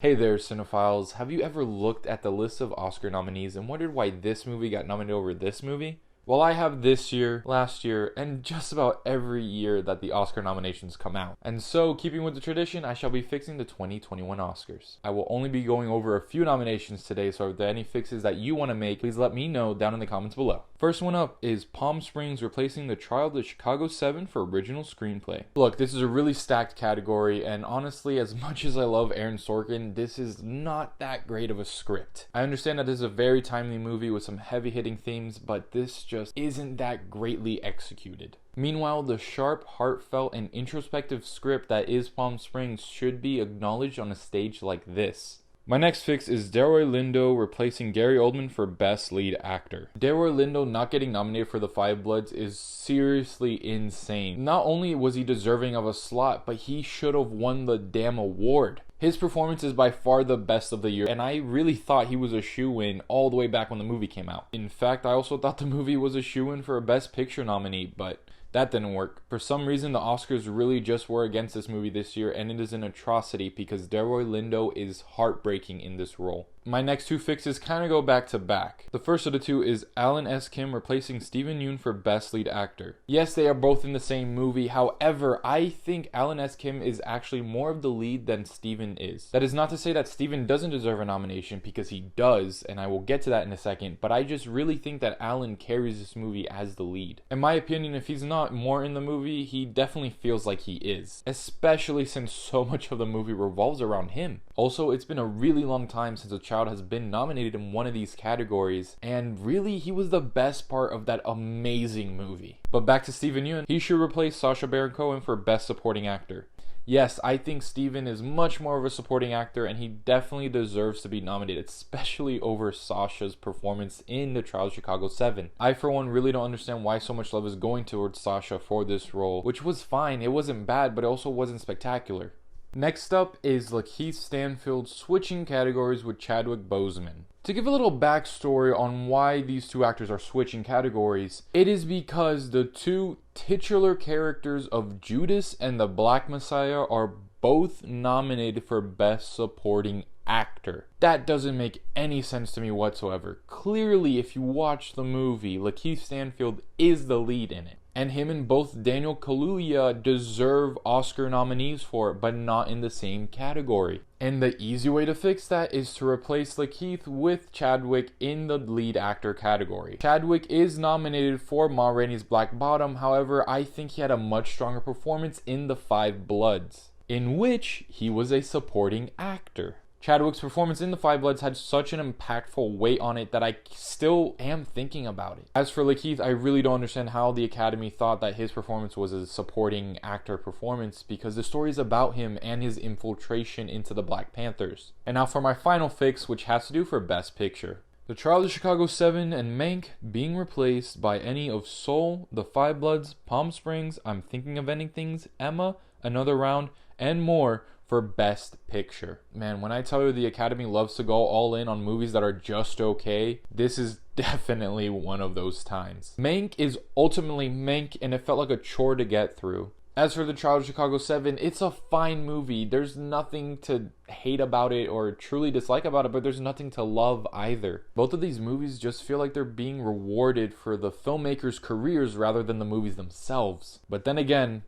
Hey there, cinephiles. Have you ever looked at the list of Oscar nominees and wondered why this movie got nominated over this movie? Well, I have this year, last year, and just about every year that the Oscar nominations come out. And so, keeping with the tradition, I shall be fixing the 2021 Oscars. I will only be going over a few nominations today, so if there are any fixes that you want to make, please let me know down in the comments below. First one up is Palm Springs replacing The Trial of the Chicago 7 for original screenplay. Look, this is a really stacked category, and honestly, as much as I love Aaron Sorkin, this is not that great of a script. I understand that this is a very timely movie with some heavy-hitting themes, but this just isn't that greatly executed. Meanwhile, the sharp, heartfelt, and introspective script that is Palm Springs should be acknowledged on a stage like this. My next fix is Delroy Lindo replacing Gary Oldman for Best Lead Actor. Delroy Lindo not getting nominated for The Five Bloods is seriously insane. Not only was he deserving of a slot, but he should have won the damn award. His performance is by far the best of the year, and I really thought he was a shoo-in all the way back when the movie came out. In fact, I also thought the movie was a shoo-in for a Best Picture nominee, but that didn't work. For some reason, the Oscars really just were against this movie this year, and it is an atrocity because Delroy Lindo is heartbreaking in this role. My next two fixes kind of go back to back. The first of the two is Alan S. Kim replacing Steven Yeun for Best Lead Actor. Yes, they are both in the same movie. However, I think Alan S. Kim is actually more of the lead than Steven is. That is not to say that Steven doesn't deserve a nomination, because he does, and I will get to that in a second, but I just really think that Alan carries this movie as the lead. In my opinion, if he's not more in the movie, he definitely feels like he is, especially since so much of the movie revolves around him. Also, it's been a really long time since a child has been nominated in one of these categories, and really he was the best part of that amazing movie. But back to Steven Yeun, he should replace Sacha Baron Cohen for Best Supporting Actor. Yes, I think Steven is much more of a supporting actor, and he definitely deserves to be nominated, especially over Sacha's performance in The Trial of Chicago 7. I, for one, really don't understand why so much love is going towards Sacha for this role, which was fine. It wasn't bad, but it also wasn't spectacular. Next up is Lakeith Stanfield switching categories with Chadwick Boseman. To give a little backstory on why these two actors are switching categories, it is because the two titular characters of Judas and the Black Messiah are both nominated for Best Supporting Actor. That doesn't make any sense to me whatsoever. Clearly, if you watch the movie, Lakeith Stanfield is the lead in it. And him and both Daniel Kaluuya deserve Oscar nominees for it, but not in the same category. And the easy way to fix that is to replace Lakeith with Chadwick in the lead actor category. Chadwick is nominated for Ma Rainey's Black Bottom, however, I think he had a much stronger performance in The Five Bloods, in which he was a supporting actor. Chadwick's performance in The Five Bloods had such an impactful weight on it that I still am thinking about it. As for Lakeith, I really don't understand how the Academy thought that his performance was a supporting actor performance, because the story is about him and his infiltration into the Black Panthers. And now for my final fix, which has to do for Best Picture. The Trial of the Chicago 7 and Mank being replaced by any of Soul, The Five Bloods, Palm Springs, I'm Thinking of Ending Things, Emma, Another Round, and more for Best Picture. Man, when I tell you the Academy loves to go all in on movies that are just okay, this is definitely one of those times. Mank is ultimately Mank, and it felt like a chore to get through. As for The Trial of Chicago 7, it's a fine movie. There's nothing to hate about it or truly dislike about it, but there's nothing to love either. Both of these movies just feel like they're being rewarded for the filmmakers' careers rather than the movies themselves. But then again,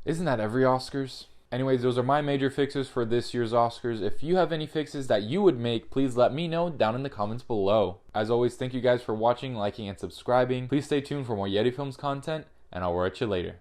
isn't that every Oscars? Anyways, those are my major fixes for this year's Oscars. If you have any fixes that you would make, please let me know down in the comments below. As always, thank you guys for watching, liking, and subscribing. Please stay tuned for more Yeti Films content, and I'll catch you later.